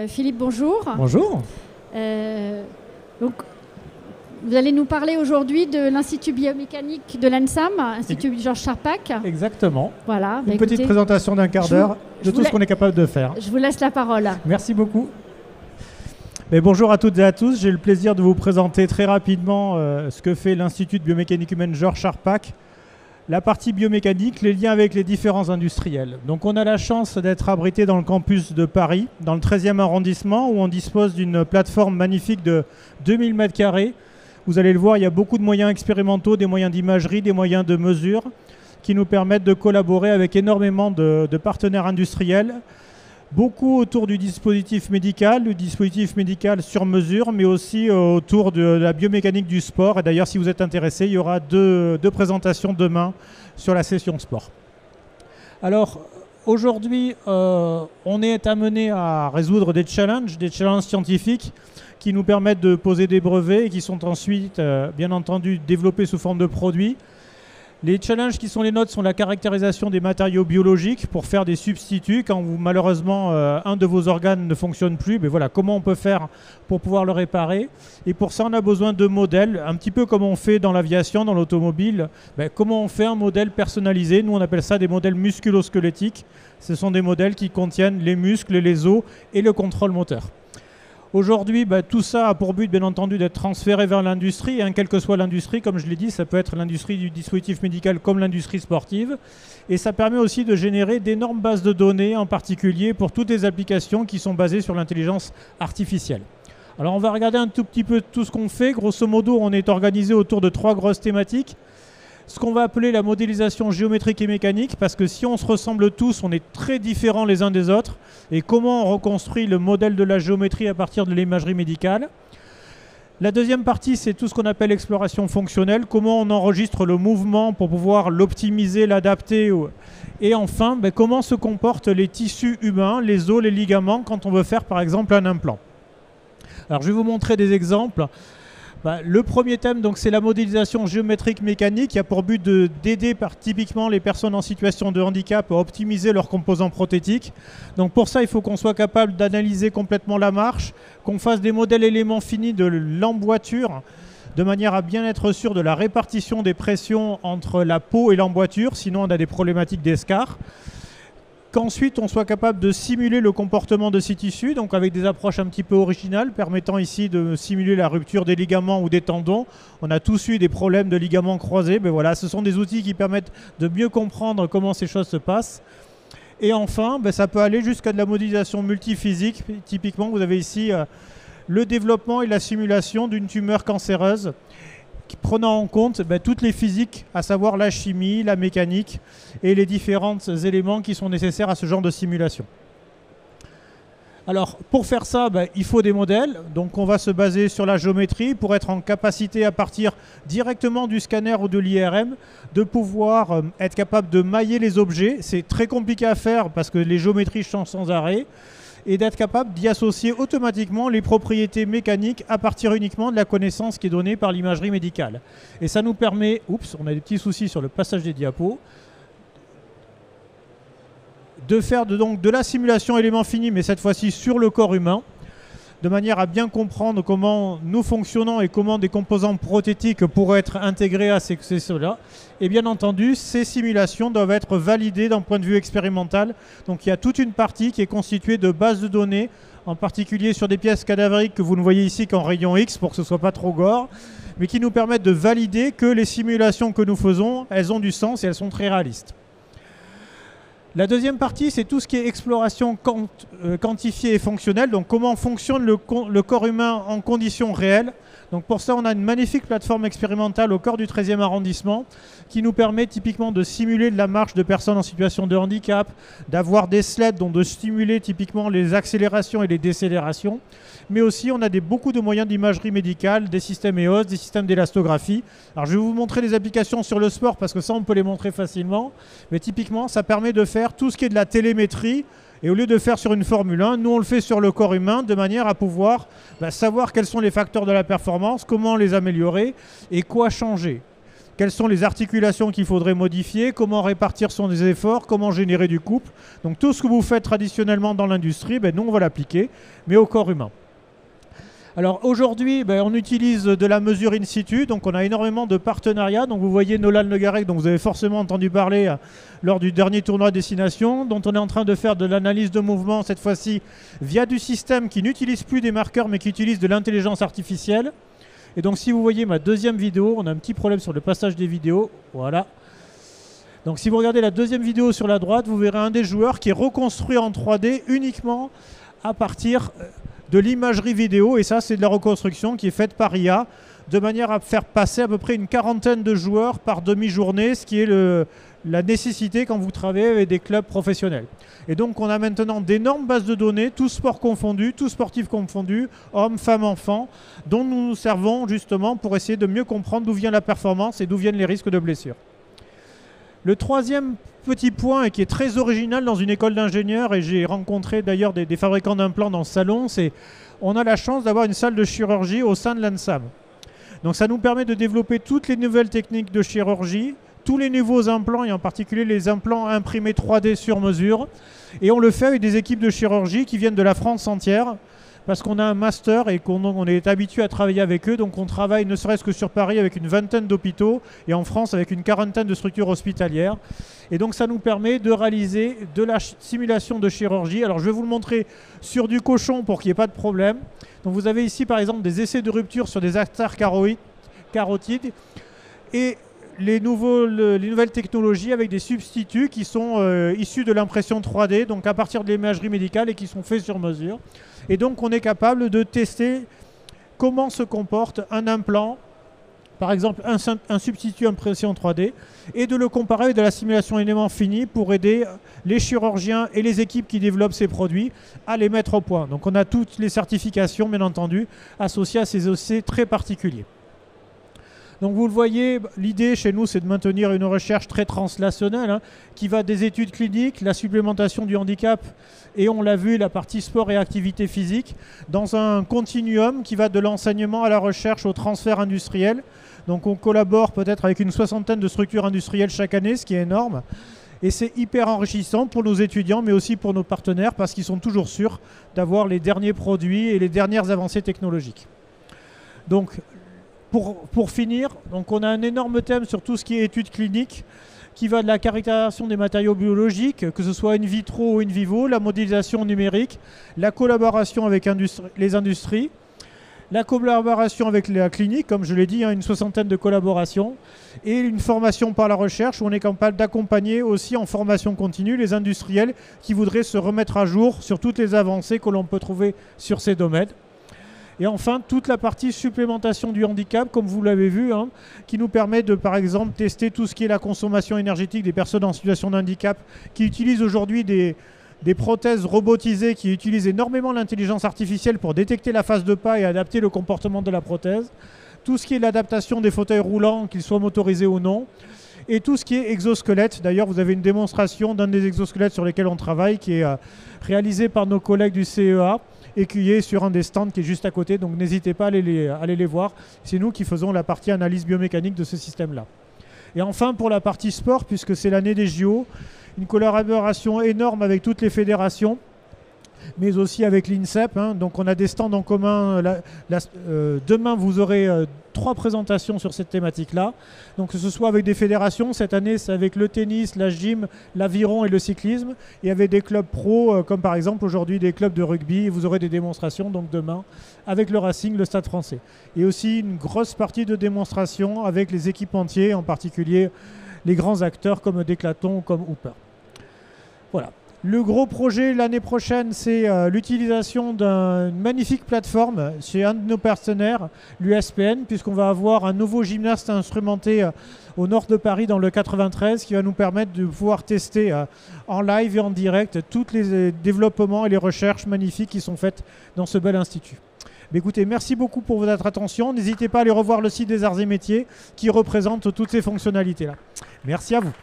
Philippe, bonjour. Bonjour. Donc, vous allez nous parler aujourd'hui de l'Institut biomécanique de l'ANSAM, Institut Georges Charpak. Exactement. Voilà. Une petite présentation d'un quart d'heure de tout ce qu'on est capable de faire. Je vous laisse la parole. Merci beaucoup. Mais bonjour à toutes et à tous. J'ai le plaisir de vous présenter très rapidement ce que fait l'Institut de biomécanique humaine Georges Charpak. La partie biomécanique, les liens avec les différents industriels. Donc on a la chance d'être abrité dans le campus de Paris, dans le 13e arrondissement, où on dispose d'une plateforme magnifique de 2000 m². Vous allez le voir, il y a beaucoup de moyens expérimentaux, des moyens d'imagerie, des moyens de mesure, qui nous permettent de collaborer avec énormément de partenaires industriels. Beaucoup autour du dispositif médical sur mesure, mais aussi autour de la biomécanique du sport. Et d'ailleurs, si vous êtes intéressé, il y aura deux présentations demain sur la session sport. Alors, aujourd'hui, on est amené à résoudre des challenges scientifiques qui nous permettent de poser des brevets et qui sont ensuite, bien entendu, développés sous forme de produits. Les challenges qui sont les nôtres sont la caractérisation des matériaux biologiques pour faire des substituts quand malheureusement un de vos organes ne fonctionne plus. Mais voilà, comment on peut faire pour pouvoir le réparer. Et pour ça, on a besoin de modèles, un petit peu comme on fait dans l'aviation, dans l'automobile. Comment on fait un modèle personnalisé? Nous, on appelle ça des modèles musculo-squelettiques. Ce sont des modèles qui contiennent les muscles, les os et le contrôle moteur. Aujourd'hui, tout ça a pour but, bien entendu, d'être transféré vers l'industrie. Quelle que soit l'industrie, comme je l'ai dit, ça peut être l'industrie du dispositif médical comme l'industrie sportive. Et ça permet aussi de générer d'énormes bases de données, en particulier pour toutes les applications qui sont basées sur l'intelligence artificielle. Alors, on va regarder un tout petit peu tout ce qu'on fait. Grosso modo, on est organisé autour de 3 grosses thématiques. Ce qu'on va appeler la modélisation géométrique et mécanique, parce que si on se ressemble tous, on est très différents les uns des autres. Et comment on reconstruit le modèle de la géométrie à partir de l'imagerie médicale. La deuxième partie, c'est tout ce qu'on appelle l'exploration fonctionnelle, comment on enregistre le mouvement pour pouvoir l'optimiser, l'adapter. Et enfin, comment se comportent les tissus humains, les os, les ligaments, quand on veut faire par exemple un implant. Alors je vais vous montrer des exemples. Le premier thème, c'est la modélisation géométrique mécanique qui a pour but d'aider typiquement les personnes en situation de handicap à optimiser leurs composants prothétiques. Donc pour ça, il faut qu'on soit capable d'analyser complètement la marche, qu'on fasse des modèles éléments finis de l'emboîture, de manière à bien être sûr de la répartition des pressions entre la peau et l'emboîture, sinon on a des problématiques d'escarre. Qu'ensuite on soit capable de simuler le comportement de ces tissus, donc avec des approches un petit peu originales, permettant ici de simuler la rupture des ligaments ou des tendons. On a tous eu des problèmes de ligaments croisés, mais voilà, ce sont des outils qui permettent de mieux comprendre comment ces choses se passent. Et enfin, ça peut aller jusqu'à de la modélisation multiphysique. Typiquement, vous avez ici le développement et la simulation d'une tumeur cancéreuse, prenant en compte toutes les physiques, à savoir la chimie, la mécanique et les différents éléments qui sont nécessaires à ce genre de simulation. Alors pour faire ça, il faut des modèles, donc on va se baser sur la géométrie pour être en capacité à partir directement du scanner ou de l'IRM de pouvoir être capable de mailler les objets. C'est très compliqué à faire parce que les géométries changent sans arrêt. Et d'être capable d'y associer automatiquement les propriétés mécaniques à partir uniquement de la connaissance qui est donnée par l'imagerie médicale. Et ça nous permet, on a des petits soucis sur le passage des diapos, de faire de la simulation élément fini, mais cette fois-ci sur le corps humain, de manière à bien comprendre comment nous fonctionnons et comment des composants prothétiques pourraient être intégrés à cela. Et bien entendu, ces simulations doivent être validées d'un point de vue expérimental. Donc il y a toute une partie qui est constituée de bases de données, en particulier sur des pièces cadavériques que vous ne voyez ici qu'en rayon X pour que ce ne soit pas trop gore, mais qui nous permettent de valider que les simulations que nous faisons, elles ont du sens et elles sont très réalistes. La deuxième partie, c'est tout ce qui est exploration quantifiée et fonctionnelle. Donc comment fonctionne le corps humain en conditions réelles. Donc pour ça, on a une magnifique plateforme expérimentale au cœur du 13e arrondissement qui nous permet typiquement de simuler de la marche de personnes en situation de handicap, d'avoir des sleds, donc de stimuler typiquement les accélérations et les décélérations. Mais aussi, on a beaucoup de moyens d'imagerie médicale, des systèmes EOS, des systèmes d'élastographie. Alors je vais vous montrer des applications sur le sport parce que ça, on peut les montrer facilement. Mais typiquement, ça permet de faire tout ce qui est de la télémétrie. Et au lieu de faire sur une Formule 1, nous on le fait sur le corps humain de manière à pouvoir savoir quels sont les facteurs de la performance, comment les améliorer et quoi changer. quelles sont les articulations qu'il faudrait modifier, comment répartir son efforts, comment générer du couple. Donc tout ce que vous faites traditionnellement dans l'industrie, nous on va l'appliquer, mais au corps humain. Alors aujourd'hui, on utilise de la mesure in situ, donc on a énormément de partenariats. Donc vous voyez Nolan Le Garec, dont vous avez forcément entendu parler lors du dernier tournoi Destination, dont on est en train de faire de l'analyse de mouvement, cette fois-ci via du système qui n'utilise plus des marqueurs, mais qui utilise de l'intelligence artificielle. Et donc si vous voyez ma deuxième vidéo, on a un petit problème sur le passage des vidéos, voilà. Donc si vous regardez la deuxième vidéo sur la droite, vous verrez un des joueurs qui est reconstruit en 3D uniquement à partir de l'imagerie vidéo, et ça c'est de la reconstruction qui est faite par IA, de manière à faire passer à peu près une quarantaine de joueurs par demi-journée, ce qui est la nécessité quand vous travaillez avec des clubs professionnels. Et donc on a maintenant d'énormes bases de données, tous sports confondus, tous sportifs confondus, hommes, femmes, enfants, dont nous nous servons justement pour essayer de mieux comprendre d'où vient la performance et d'où viennent les risques de blessures. Le troisième petit point, et qui est très original dans une école d'ingénieurs, et j'ai rencontré d'ailleurs des fabricants d'implants dans ce salon, c'est on a la chance d'avoir une salle de chirurgie au sein de l'ANSAM. Donc ça nous permet de développer toutes les nouvelles techniques de chirurgie, tous les nouveaux implants, et en particulier les implants imprimés 3D sur mesure. Et on le fait avec des équipes de chirurgie qui viennent de la France entière, parce qu'on a un master et qu'on est habitué à travailler avec eux. Donc on travaille ne serait-ce que sur Paris avec une vingtaine d'hôpitaux et en France avec une quarantaine de structures hospitalières. Et donc ça nous permet de réaliser de la simulation de chirurgie. Alors je vais vous le montrer sur du cochon pour qu'il n'y ait pas de problème. Donc vous avez ici par exemple des essais de rupture sur des artères carotides et les nouvelles technologies avec des substituts qui sont issus de l'impression 3D, donc à partir de l'imagerie médicale et qui sont faits sur mesure. Et donc on est capable de tester comment se comporte un implant, par exemple un substitut impression 3D, et de le comparer avec de la simulation élément fini pour aider les chirurgiens et les équipes qui développent ces produits à les mettre au point. Donc on a toutes les certifications, bien entendu, associées à ces essais très particuliers. Donc vous le voyez, l'idée chez nous, c'est de maintenir une recherche très translationnelle qui va des études cliniques, la supplémentation du handicap, et on l'a vu, la partie sport et activité physique, dans un continuum qui va de l'enseignement à la recherche au transfert industriel. Donc on collabore peut-être avec une 60aine de structures industrielles chaque année, ce qui est énorme. Et c'est hyper enrichissant pour nos étudiants, mais aussi pour nos partenaires, parce qu'ils sont toujours sûrs d'avoir les derniers produits et les dernières avancées technologiques. Donc, pour finir, donc on a un énorme thème sur tout ce qui est études cliniques, qui va de la caractérisation des matériaux biologiques, que ce soit in vitro ou in vivo, la modélisation numérique, la collaboration avec les industries, la collaboration avec la clinique, comme je l'ai dit, une 60aine de collaborations, et une formation par la recherche où on est capable d'accompagner aussi en formation continue les industriels qui voudraient se remettre à jour sur toutes les avancées que l'on peut trouver sur ces domaines. Et enfin, toute la partie supplémentation du handicap, comme vous l'avez vu, qui nous permet de, par exemple, tester tout ce qui est la consommation énergétique des personnes en situation de handicap, qui utilisent aujourd'hui des prothèses robotisées, qui utilisent énormément l'intelligence artificielle pour détecter la phase de pas et adapter le comportement de la prothèse. Tout ce qui est l'adaptation des fauteuils roulants, qu'ils soient motorisés ou non. Et tout ce qui est exosquelette. D'ailleurs, vous avez une démonstration d'un des exosquelettes sur lesquels on travaille, qui est réalisé par nos collègues du CEA, et qui est sur un des stands qui est juste à côté. Donc n'hésitez pas à aller les voir. C'est nous qui faisons la partie analyse biomécanique de ce système-là. Et enfin, pour la partie sport, puisque c'est l'année des JO, une collaboration énorme avec toutes les fédérations, mais aussi avec l'INSEP. Donc on a des stands en commun. Demain, vous aurez 3 présentations sur cette thématique-là. Donc que ce soit avec des fédérations, cette année c'est avec le tennis, la gym, l'aviron et le cyclisme, et avec des clubs pro, comme par exemple aujourd'hui des clubs de rugby. Vous aurez des démonstrations donc demain avec le Racing, le Stade Français. Et aussi une grosse partie de démonstrations avec les équipementiers, en particulier les grands acteurs comme Decathlon ou comme Hooper. Voilà. Le gros projet l'année prochaine, c'est l'utilisation d'une magnifique plateforme chez un de nos partenaires, l'USPN, puisqu'on va avoir un nouveau gymnaste instrumenté au nord de Paris, dans le 93, qui va nous permettre de pouvoir tester en live et en direct tous les développements et les recherches magnifiques qui sont faites dans ce bel institut. Mais écoutez, merci beaucoup pour votre attention. N'hésitez pas à aller revoir le site des Arts et Métiers qui représente toutes ces fonctionnalités-là. Merci à vous.